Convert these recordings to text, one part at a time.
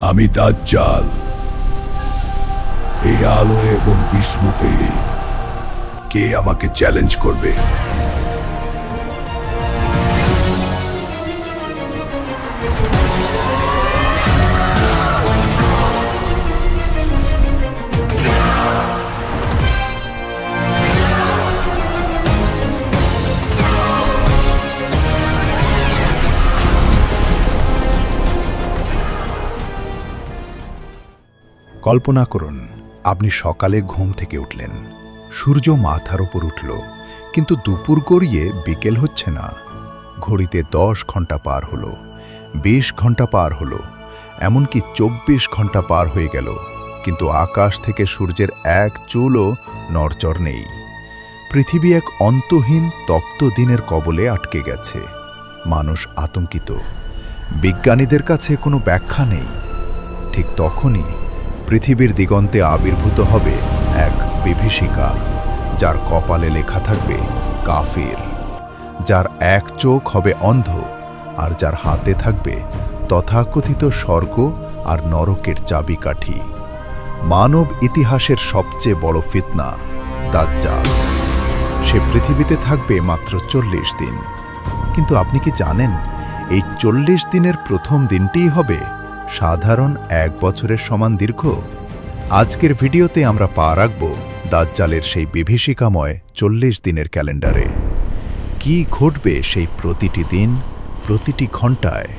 আমি দাজ্জাল। এই আলো এবং বিস্মতে কে আমাকে চ্যালেঞ্জ করবে? কল্পনা করুন, আপনি সকালে ঘুম থেকে উঠলেন, সূর্য মাথার উপর উঠল, কিন্তু দুপুর গড়িয়ে বিকেল হচ্ছে না। ঘড়িতে 10 ঘন্টা পার হলো, 20 ঘন্টা পার হলো, এমনকি 24 ঘন্টা পার হয়ে গেল, কিন্তু আকাশ থেকে সূর্যের এক চুলও নড়চড় নেই। পৃথিবী এক অন্তহীন তপ্ত দিনের কবলে আটকে গেছে। মানুষ আতঙ্কিত, বিজ্ঞানীদের কাছে কোনো ব্যাখ্যা নেই। ঠিক তখনই পৃথিবীর দিগন্তে আবির্ভূত হবে এক বিভীষিকা, যার কপালে লেখা থাকবে কাফির, যার এক চোখ হবে অন্ধ, আর যার হাতে থাকবে তথাকথিত স্বর্গ আর নরকের চাবিকাঠি। মানব ইতিহাসের সবচেয়ে বড় ফিতনা দাজ্জাল। সে পৃথিবীতে থাকবে মাত্র 40 দিন। কিন্তু আপনি কি জানেন, এই 40 দিনের প্রথম দিনটিই হবে সাধারণ 1 বছরের সমান দীর্ঘ? আজকের ভিডিওতে আমরা পা রাখব দাজ্জালের সেই বিভীষিকাময় 40 দিনের ক্যালেন্ডারে। কি ঘটবে সেই প্রতিটি দিন, প্রতিটি ঘণ্টায়?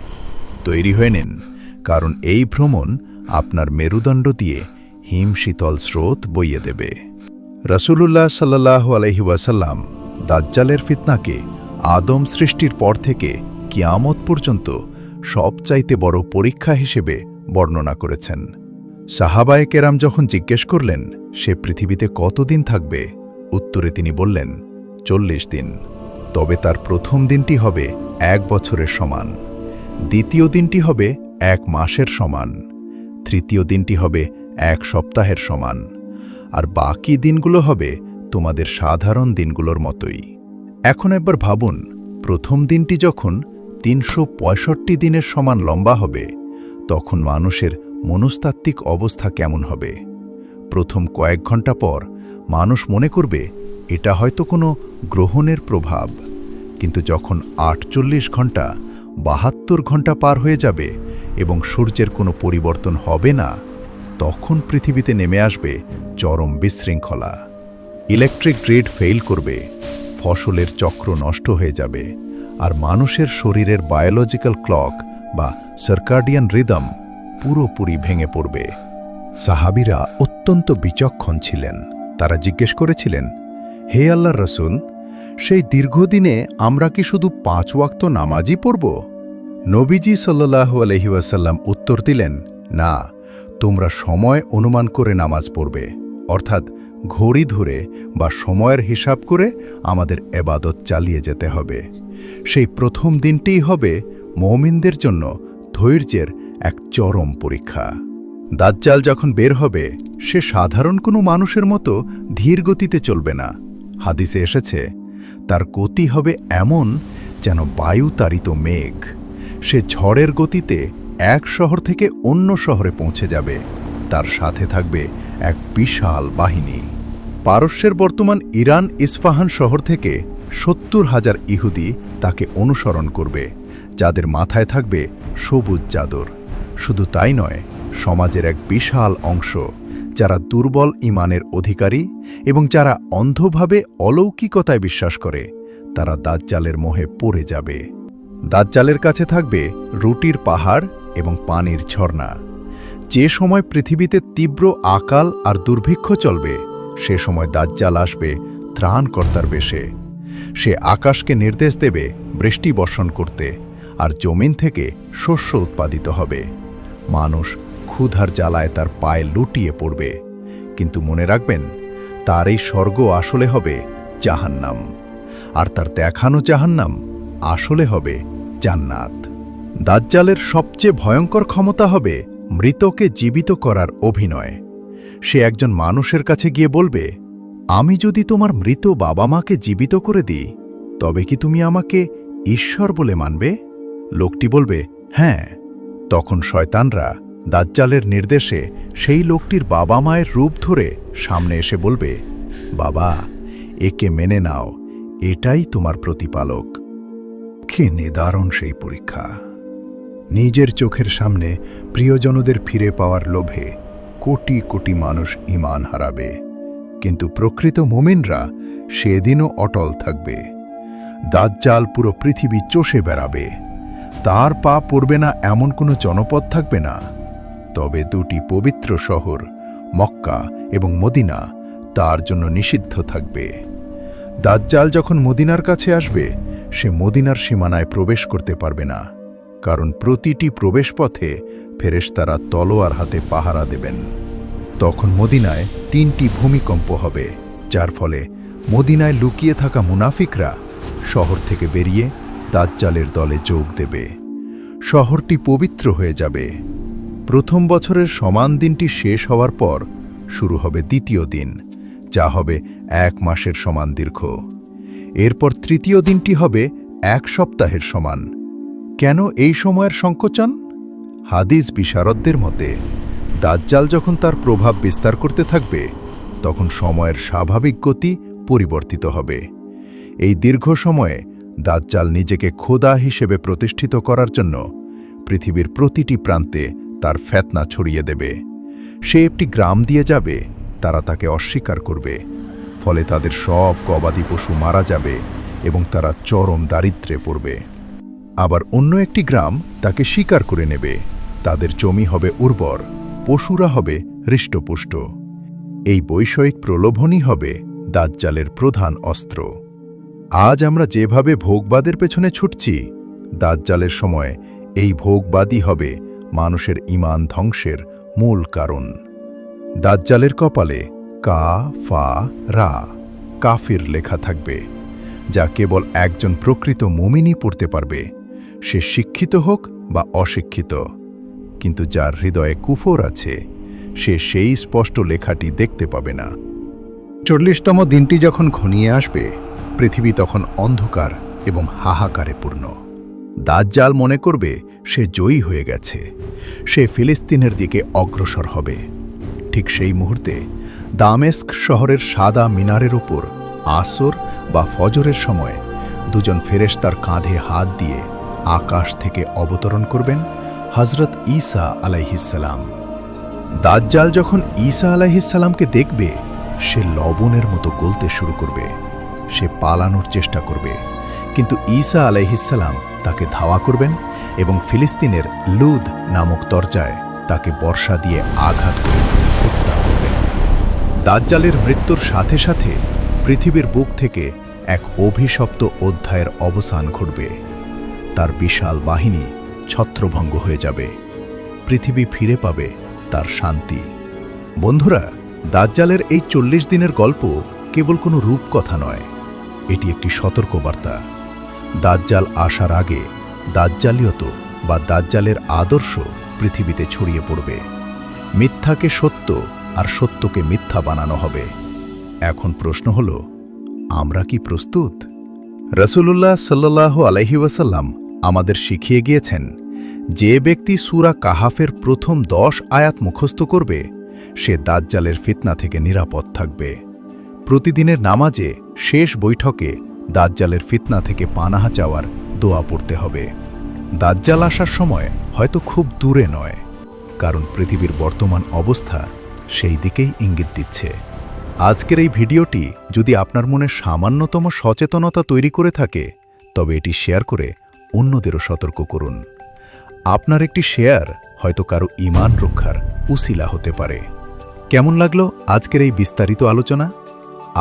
তৈরি হয়ে নিন, কারণ এই ভ্রমণ আপনার মেরুদণ্ড দিয়ে হিমশীতল স্রোত বইয়ে দেবে। রাসূলুল্লাহ সাল্লাল্লাহু আলাইহি ওয়াসাল্লাম দাজ্জালের ফিতনাকে আদম সৃষ্টির পর থেকে কিয়ামত পর্যন্ত সবচাইতে বড় পরীক্ষা হিসেবে বর্ণনা করেছেন। সাহাবায়ে কেরাম যখন জিজ্ঞেস করলেন সে পৃথিবীতে কতদিন থাকবে, উত্তরে তিনি বললেন 40 দিন। তবে তার প্রথম দিনটি হবে 1 বছরের সমান, দ্বিতীয় দিনটি হবে 1 মাসের সমান, তৃতীয় দিনটি হবে 1 সপ্তাহের সমান, আর বাকি দিনগুলো হবে তোমাদের সাধারণ দিনগুলোর মতোই। এখন একবার ভাবুন, প্রথম দিনটি যখন 365 দিনের সমান লম্বা হবে, তখন মানুষের মনস্তাত্ত্বিক অবস্থা কেমন হবে? প্রথম কয়েক ঘন্টা পর মানুষ মনে করবে এটা হয়তো কোনো গ্রহণের প্রভাব, কিন্তু যখন 48 ঘন্টা 72 ঘন্টা পার হয়ে যাবে এবং সূর্যের কোনো পরিবর্তন হবে না, তখন পৃথিবীতে নেমে আসবে চরম বিশৃঙ্খলা। ইলেকট্রিক গ্রিড ফেইল করবে, ফসলের চক্র নষ্ট হয়ে যাবে, আর মানুষের শরীরের বায়োলজিক্যাল ক্লক বা সার্কাডিয়ান রিদম পুরোপুরি ভেঙে পড়বে। সাহাবীরা অত্যন্ত বিচক্ষণ ছিলেন। তারা জিজ্ঞেস করেছিলেন, হে আল্লাহর রাসূল, সেই দীর্ঘদিনে আমরা কি শুধু 5 ওয়াক্ত নামাজই পড়ব? নবীজি সাল্লাল্লাহু আলাইহি ওয়াসাল্লাম উত্তর দিলেন, না, তোমরা সময় অনুমান করে নামাজ পড়বে, অর্থাৎ ঘড়ি ধরে বা সময়ের হিসাব করে আমাদের এবাদত চালিয়ে যেতে হবে। সেই প্রথম দিনটিই হবে মুমিনদের জন্য ধৈর্যের এক চরম পরীক্ষা। দাজ্জাল যখন বের হবে, সে সাধারণ কোনো মানুষের মতো ধীর গতিতে চলবে না। হাদিসে এসেছে, তার গতি হবে এমন যেন বায়ুতাড়িত মেঘ। সে ঝড়ের গতিতে এক শহর থেকে অন্য শহরে পৌঁছে যাবে। তার সাথে থাকবে এক বিশাল বাহিনী। পারস্যের বর্তমান ইরান ইস্পাহান শহর থেকে 70,000 ইহুদি তাকে অনুসরণ করবে, যাদের মাথায় থাকবে সবুজ চাদর। শুধু তাই নয়, সমাজের এক বিশাল অংশ, যারা দুর্বল ঈমানের অধিকারী এবং যারা অন্ধভাবে অলৌকিকতায় বিশ্বাস করে, তারা দাজ্জালের মোহে পড়ে যাবে। দাজ্জালের কাছে থাকবে রুটির পাহাড় এবং পানির ঝর্ণা। যে সময় পৃথিবীতে তীব্র আকাল আর দুর্ভিক্ষ চলবে, সে সময় দাজ্জাল আসবে ত্রাণকর্তার বেশে। সে আকাশকে নির্দেশ দেবে বৃষ্টি বর্ষণ করতে, আর জমিন থেকে শস্য উৎপাদিত হবে। মানুষ ক্ষুধার জ্বালায় তার পায়ে লুটিয়ে পড়বে। কিন্তু মনে রাখবেন, তার এই স্বর্গ আসলে হবে জাহান্নাম, আর তার দেখানো জাহান্নাম আসলে হবে জান্নাত। দাজ্জালের সবচেয়ে ভয়ঙ্কর ক্ষমতা হবে মৃতকে জীবিত করার অভিনয়। সে একজন মানুষের কাছে গিয়ে বলবে, আমি যদি তোমার মৃত বাবা মাকে জীবিত করে দিই, তবে কি তুমি আমাকে ঈশ্বর বলে মানবে? লোকটি বলবে, হ্যাঁ। তখন শয়তানরা দাজ্জালের নির্দেশে সেই লোকটির বাবা মায়ের রূপ ধরে সামনে এসে বলবে, বাবা, একে মেনে নাও, এটাই তোমার প্রতিপালক। কি নিদারুণ সেই পরীক্ষা! নিজের চোখের সামনে প্রিয়জনদের ফিরে পাওয়ার লোভে কোটি কোটি মানুষ ঈমান হারাবে, কিন্তু প্রকৃত মুমিনরা সেদিনও অটল থাকবে। দাজ্জাল পুরো পৃথিবী চষে বেড়াবে, তার পা পড়বে না এমন কোনো জনপদ থাকবে না। তবে দুটি পবিত্র শহর মক্কা এবং মদিনা তার জন্য নিষিদ্ধ থাকবে। দাজ্জাল যখন মদিনার কাছে আসবে, সে মদিনার সীমানায় প্রবেশ করতে পারবে না, কারণ প্রতিটি প্রবেশপথে ফেরেশতারা তলোয়ার হাতে পাহারা দেবেন। তখন মদিনায় 3টি ভূমিকম্প হবে, যার ফলে মদিনায় লুকিয়ে থাকা মুনাফিকরা শহর থেকে বেরিয়ে দাজ্জালের দলে যোগ দেবে। শহরটি পবিত্র হয়ে যাবে। প্রথম বছরের সমান দিনটি শেষ হওয়ার পর শুরু হবে দ্বিতীয় দিন, যা হবে 1 মাসের সমান দীর্ঘ। এরপর তৃতীয় দিনটি হবে 1 সপ্তাহের সমান। কেন এই সময়ের সংকোচন? হাদিস বিশারদদের মতে, দাজ্জাল যখন তার প্রভাব বিস্তার করতে থাকবে, তখন সময়ের স্বাভাবিক গতি পরিবর্তিত হবে। এই দীর্ঘ সময়ে দাজ্জাল নিজেকে খোদা হিসেবে প্রতিষ্ঠিত করার জন্য পৃথিবীর প্রতিটি প্রান্তে তার ফেতনা ছড়িয়ে দেবে। সে একটি গ্রাম দিয়ে যাবে, তারা তাকে অস্বীকার করবে, ফলে তাদের সব গবাদি পশু মারা যাবে এবং তারা চরম দারিদ্র্যে পড়বে। আবার অন্য একটি গ্রাম তাকে স্বীকার করে নেবে, তাদের জমি হবে উর্বর, পশুরা হবে হৃষ্টপুষ্ট। এই বৈষয়িক প্রলোভনই হবে দাজ্জালের প্রধান অস্ত্র। আজ আমরা যেভাবে ভোগবাদের পেছনে ছুটছি, দাজ্জালের সময় এই ভোগবাদই হবে মানুষের ঈমান ধ্বংসের মূল কারণ। দাজ্জালের কপালে কা ফা রা কাফির লেখা থাকবে, যা কেবল একজন প্রকৃত মুমিনই পড়তে পারবে, সে শিক্ষিত হোক বা অশিক্ষিত। কিন্তু যার হৃদয়ে কুফর আছে, সে সেই স্পষ্ট লেখাটি দেখতে পাবে না। 40তম দিনটি যখন ঘনিয়ে আসবে, পৃথিবী তখন অন্ধকার এবং হাহাকারে পূর্ণ। দাজ্জাল মনে করবে সে জয়ী হয়ে গেছে, সে ফিলিস্তিনের দিকে অগ্রসর হবে। ঠিক সেই মুহূর্তে দামেস্ক শহরের সাদা মিনারের উপর আসর বা ফজরের সময় 2জন ফেরেশতার কাঁধে হাত দিয়ে আকাশ থেকে অবতরণ করবেন হযরত ঈসা আলাইহিসসালাম। দাজ্জাল যখন ঈসা আলাইহিসসালামকে দেখবে, সে লবণের মতো গলতে শুরু করবে। সে পালানোর চেষ্টা করবে, কিন্তু ঈসা আলাইহিসসালাম তাকে ধাওয়া করবেন এবং ফিলিস্তিনের লুদ নামক দরজায় তাকে বর্ষা দিয়ে আঘাত করে হত্যা করবেন। দাজ্জালের মৃত্যুর সাথে সাথে পৃথিবীর বুক থেকে এক অভিশপ্ত অধ্যায়ের অবসান ঘটবে। তার বিশাল বাহিনী ছত্রভঙ্গ হয়ে যাবে, পৃথিবী ফিরে পাবে তার শান্তি। বন্ধুরা, দাজ্জালের এই 40 দিনের গল্প কেবল কোনো রূপকথা নয়, এটি একটি সতর্কবার্তা। দাজ্জাল আসার আগে দাজ্জালিয়ত বা দাজ্জালের আদর্শ পৃথিবীতে ছড়িয়ে পড়বে। মিথ্যাকে সত্য আর সত্যকে মিথ্যা বানানো হবে। এখন প্রশ্ন হল, আমরা কি প্রস্তুত? রাসূলুল্লাহ সাল্লাল্লাহু আলাইহি ওয়াসাল্লাম আমাদের শিখিয়ে গিয়েছেন, যে ব্যক্তি সূরা কাহাফের প্রথম 10 আয়াত মুখস্থ করবে, সে দাজ্জালের ফিতনা থেকে নিরাপদ থাকবে। প্রতিদিনের নামাজে শেষ বৈঠকে দাজ্জালের ফিতনা থেকে পানাহা চাওয়ার দোয়া পড়তে হবে। দাজ্জাল আসার সময় হয়তো খুব দূরে নয়, কারণ পৃথিবীর বর্তমান অবস্থা সেই দিকেই ইঙ্গিত দিচ্ছে। আজকের এই ভিডিওটি যদি আপনার মনে সামান্যতম সচেতনতা তৈরি করে থাকে, তবে এটি শেয়ার করে অন্যদেরও সতর্ক করুন। আপনার একটি শেয়ার হয়তো কারো ঈমান রক্ষার উসিলা হতে পারে। কেমন লাগলো আজকের এই বিস্তারিত আলোচনা?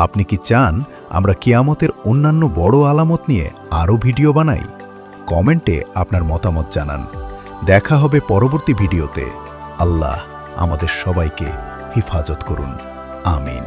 আপনি কি চান আমরা কিয়ামতের অন্যান্য বড় আলামত নিয়ে আরও ভিডিও বানাই? কমেন্টে আপনার মতামত জানান। দেখা হবে পরবর্তী ভিডিওতে। আল্লাহ আমাদের সবাইকে হিফাজত করুন। আমিন।